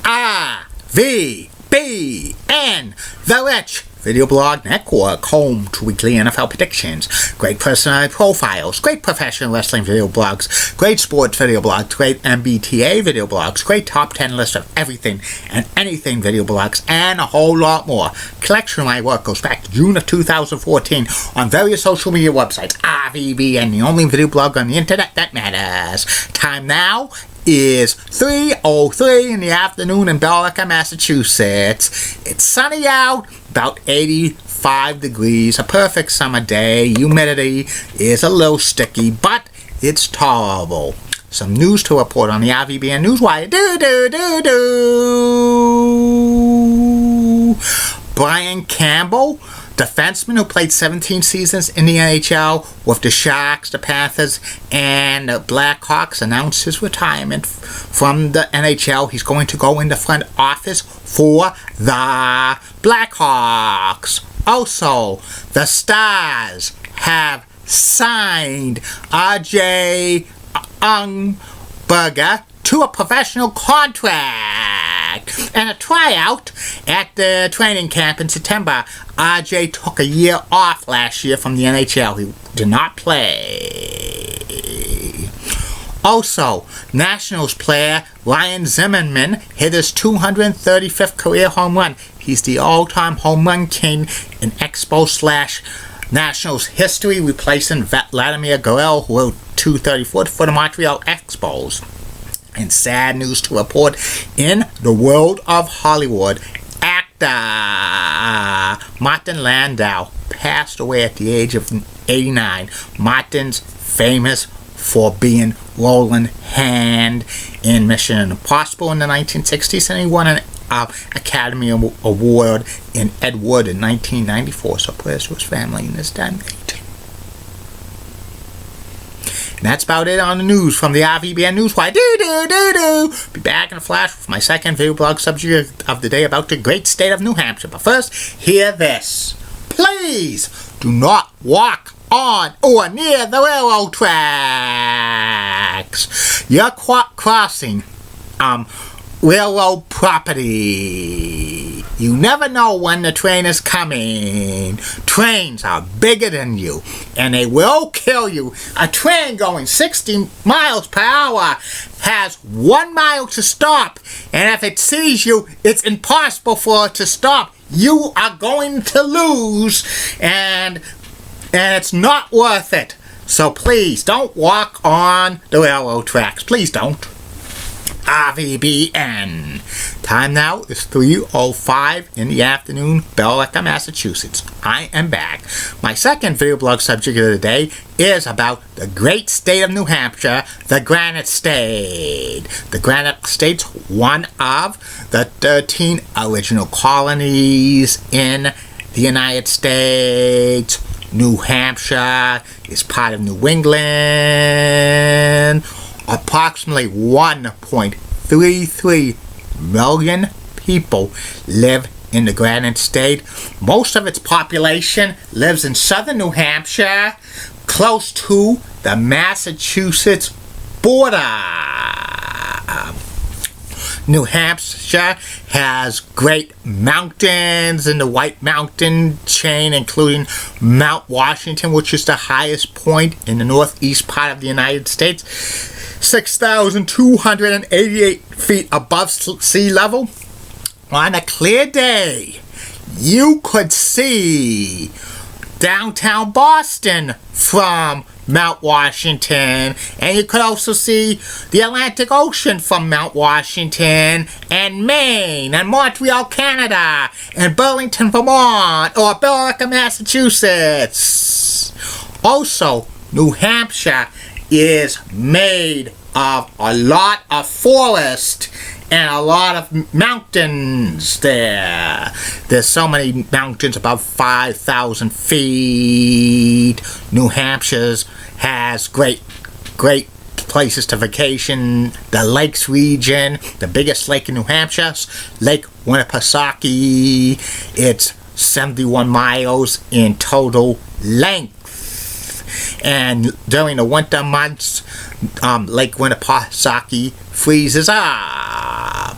RVBN, The Rich Video Blog Network, home to weekly NFL predictions, great personality profiles, great professional wrestling video blogs, great sports video blogs, great MBTA video blogs, great top 10 list of everything and anything video blogs, and a whole lot more. Collection of my work goes back to June of 2014 on various social media websites. RVBN, the only video blog on the internet that matters. Time now is 3:03 in the afternoon in Billerica, Massachusetts. It's sunny out, about 85 degrees, a perfect summer day. Humidity is a little sticky, but it's tolerable. Some news to report on the RVBN Newswire. Brian Campbell, defenseman who played 17 seasons in the NHL with the Sharks, the Panthers, and the Blackhawks, announced his retirement from the NHL. He's going to go in the front office for the Blackhawks. Also, the Stars have signed RJ Ungberger to a professional contract and a tryout at the training camp in September. RJ took a year off last year from the NHL. He did not play. Also, Nationals player Ryan Zimmerman hit his 235th career home run. He's the all-time home run king in Expo/Nationals history, replacing Vladimir Guerrero, who hit 234 for the Montreal Expos. And sad news to report in the world of Hollywood. Actor Martin Landau passed away at the age of 89. Martin's famous for being Roland Hand in Mission Impossible in the 1960s, and he won an Academy Award in Ed Wood in 1994. So prayers to his family in this time. And that's about it on the news from the RVBN Newswire. Be back in a flash with my second video blog subject of the day about the great state of New Hampshire. But first, hear this. Please do not walk on or near the railroad tracks. You're crossing railroad property. You never know when the train is coming. Trains are bigger than you, and they will kill you. A train going 60 miles per hour has 1 mile to stop, and if it sees you, it's impossible for it to stop. You are going to lose, and it's not worth it. So please don't walk on the railroad tracks. Please don't. RVBN. Time now is 3:05 in the afternoon, Billerica, Massachusetts. I am back. My second video blog subject of the day is about the great state of New Hampshire, the Granite State. The Granite State's one of the 13 original colonies in the United States. New Hampshire is part of New England. Approximately 1.33 million people live in the Granite State. Most of its population lives in southern New Hampshire, close to the Massachusetts border. New Hampshire has great mountains in the White Mountain chain, including Mount Washington, which is the highest point in the northeast part of the United States, 6,288 feet above sea level. On a clear day, you could see downtown Boston from Mount Washington, and you could also see the Atlantic Ocean from Mount Washington, and Maine, and Montreal, Canada, and Burlington, Vermont, or Billerica, Massachusetts. Also, New Hampshire is made of a lot of forest and a lot of mountains there. There's so many mountains above 5,000 feet. New Hampshire has great places to vacation. The Lakes region, the biggest lake in New Hampshire, Lake Winnipesaukee. It's 71 miles in total length. And during the winter months, Lake Winnipesaukee freezes up.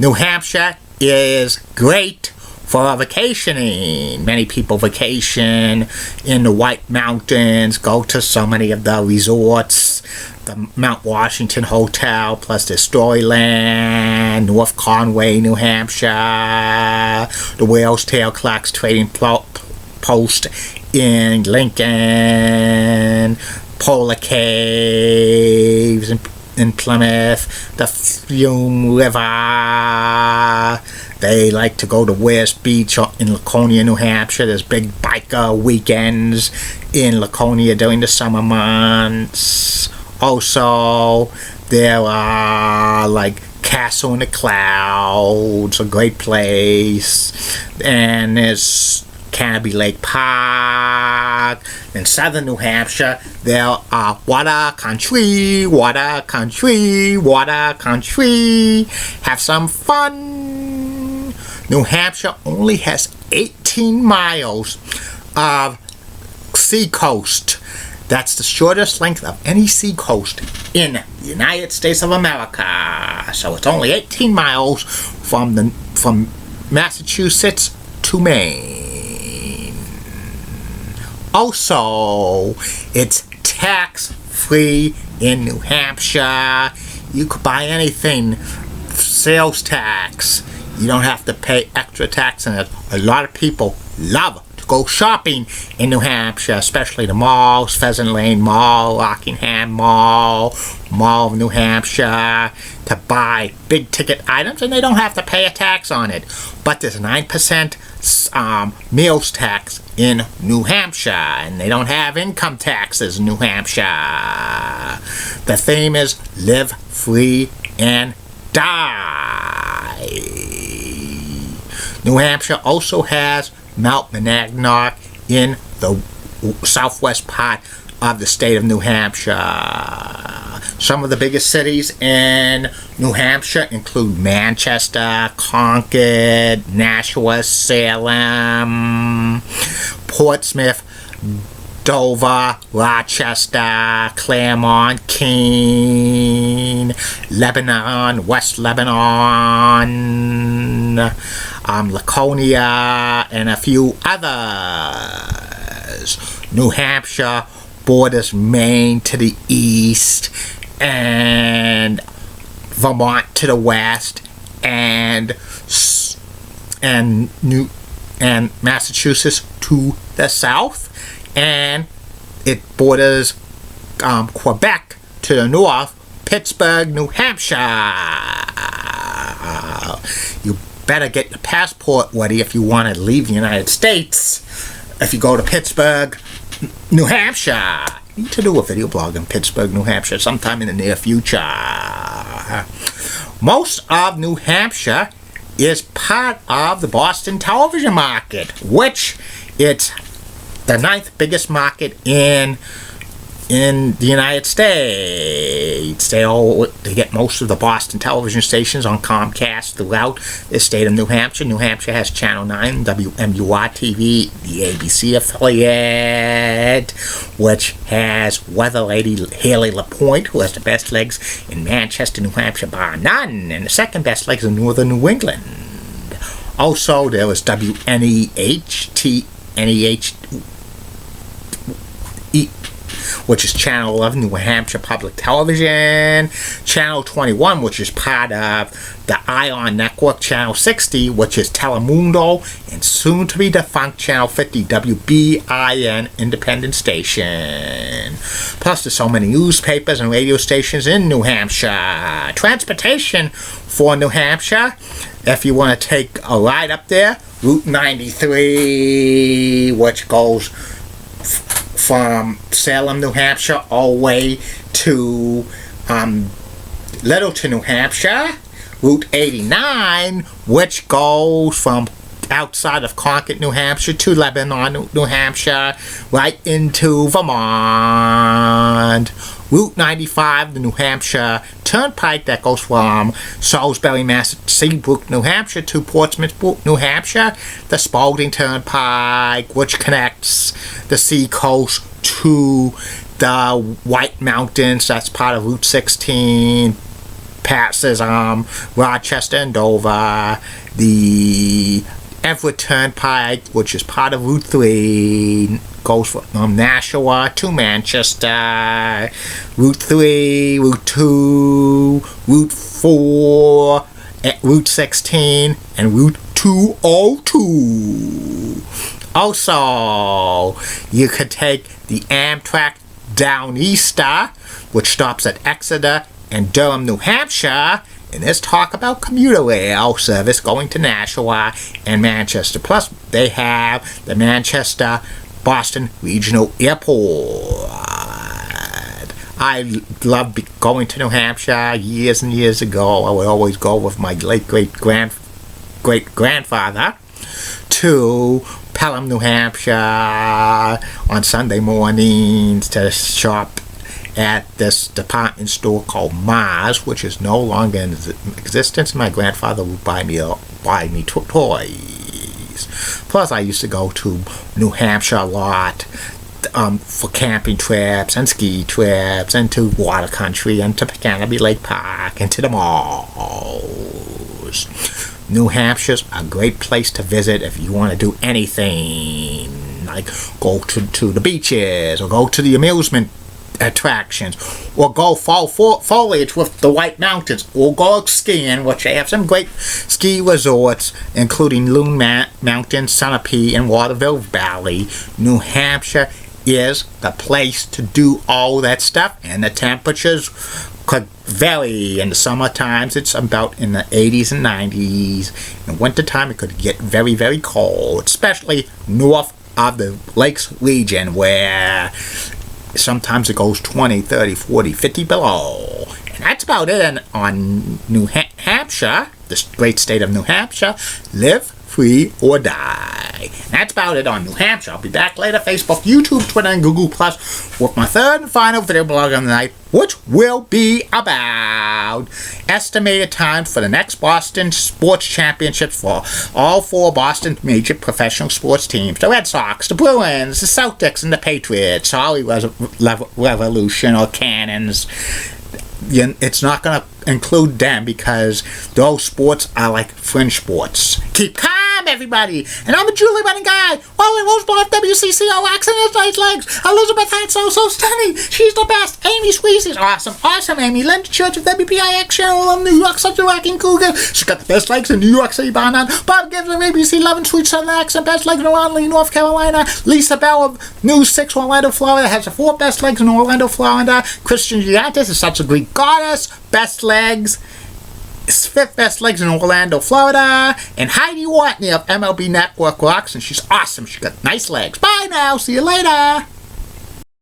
New Hampshire is great for vacationing. Many people vacation in the White Mountains, go to so many of the resorts, the Mount Washington Hotel, plus the Storyland, North Conway, New Hampshire, the Whale's Tail Clucks Trading Post in Lincoln, Polar Caves in Plymouth, the Fume River. They like to go to West Beach in Laconia, New Hampshire. There's big biker weekends in Laconia during the summer months. Also, there are like Castle in the Clouds, a great place. And there's Canopy Lake Park. In southern New Hampshire, there are water country. Have some fun. New Hampshire only has 18 miles of sea coast. That's the shortest length of any sea coast in the United States of America. So it's only 18 miles from Massachusetts to Maine. Also, it's tax-free in New Hampshire. You could buy anything, sales tax. You don't have to pay extra tax on it. A lot of people love to go shopping in New Hampshire, especially the malls, Pheasant Lane Mall, Rockingham Mall, Mall of New Hampshire, to buy big ticket items, and they don't have to pay a tax on it. But there's a 9% meals tax in New Hampshire, and they don't have income taxes in New Hampshire. The theme is live free and die. New Hampshire also has Mount Monadnock in the southwest part of the state of New Hampshire. Some of the biggest cities in New Hampshire include Manchester, Concord, Nashua, Salem, Portsmouth, Dover, Rochester, Claremont, Keene, Lebanon, West Lebanon, Laconia, and a few others. New Hampshire borders Maine to the east, and Vermont to the west, and Massachusetts to the south, and it borders Quebec to the north, Pittsburgh, New Hampshire. You better get your passport ready if you want to leave the United States. If you go to Pittsburgh, New Hampshire. I need to do a video blog in Pittsburgh, New Hampshire sometime in the near future. Most of New Hampshire is part of the Boston television market, which it's the 9th biggest market in the United States. They get most of the Boston television stations on Comcast throughout the state of New Hampshire. New Hampshire has Channel 9, WMUR-TV, the ABC affiliate, which has weather lady Haley LaPointe, who has the best legs in Manchester, New Hampshire, bar none, and the second best legs in northern New England. Also, there was which is Channel 11, New Hampshire Public Television, Channel 21, which is part of the ION Network, Channel 60, which is Telemundo, and soon to be defunct Channel 50, WBIN Independent Station. Plus, there's so many newspapers and radio stations in New Hampshire. Transportation for New Hampshire, if you want to take a ride up there, Route 93, which goes from Salem, New Hampshire, all the way to Littleton, New Hampshire. Route 89, which goes from outside of Concord, New Hampshire, to Lebanon, New Hampshire, right into Vermont. Route 95, the New Hampshire Turnpike that goes from Salisbury, Seabrook, New Hampshire to Portsmouth, New Hampshire. The Spalding Turnpike, which connects the seacoast to the White Mountains. That's part of Route 16. passes Rochester and Dover, the Everett Turnpike, which is part of Route 3, goes from Nashua to Manchester, Route 3, Route 2, Route 4, Route 16, and Route 202. Also, you could take the Amtrak Down Easter, which stops at Exeter and Durham, New Hampshire, and there's talk about commuter rail service going to Nashua and Manchester. Plus, they have the Manchester-Boston Regional Airport. I loved going to New Hampshire years and years ago. I would always go with my late great-grandfather to Pelham, New Hampshire on Sunday mornings to shop at this department store called Mars, which is no longer in existence. My grandfather would buy me toys. Plus, I used to go to New Hampshire a lot for camping trips and ski trips, and to water country, and to Canopy Lake Park, and to the malls. New Hampshire's a great place to visit if you want to do anything, like go to the beaches, or go to the amusement attractions, or go fall foliage with the White Mountains, or go skiing, which they have some great ski resorts, including Loon Mountain, Sunapee, and Waterville Valley. New Hampshire is the place to do all that stuff, and the temperatures could vary. In the summer times, it's about in the 80s and 90s. In winter time, it could get very, very cold, especially north of the Lakes region, where sometimes it goes 20, 30, 40, 50 below. And that's about it on New Hampshire, the great state of New Hampshire. Live free or die. And that's about it on New Hampshire. I'll be back later. Facebook, YouTube, Twitter, and Google Plus with my third and final video blog of the night, which will be about estimated time for the next Boston Sports Championships for all four Boston major professional sports teams: the Red Sox, the Bruins, the Celtics, and the Patriots. Sorry, Revolution or Cannons. It's not going to include them because those sports are like fringe sports. Keep calm, everybody. And I'm a Julie Running Guy. Wally Roseborough, WCCO, accent has nice legs. Elizabeth Hatso, so stunning. She's the best. Amy Squeezy's awesome. Awesome, Amy. Linda Church of WPIX channel of New York, such a rocking cougar. She's got the best legs in New York City, bar none. Bob gives her ABC 11 sweet southern accent, best legs in Raleigh, North Carolina. Lisa Bell of News 6 Orlando, Florida, has the fourth best legs in Orlando, Florida. Christian Giantis is such a Greek goddess. Best legs. Fifth best legs in Orlando, Florida. And Heidi Watney of MLB Network rocks, and she's awesome. She's got nice legs. Bye now. See you later.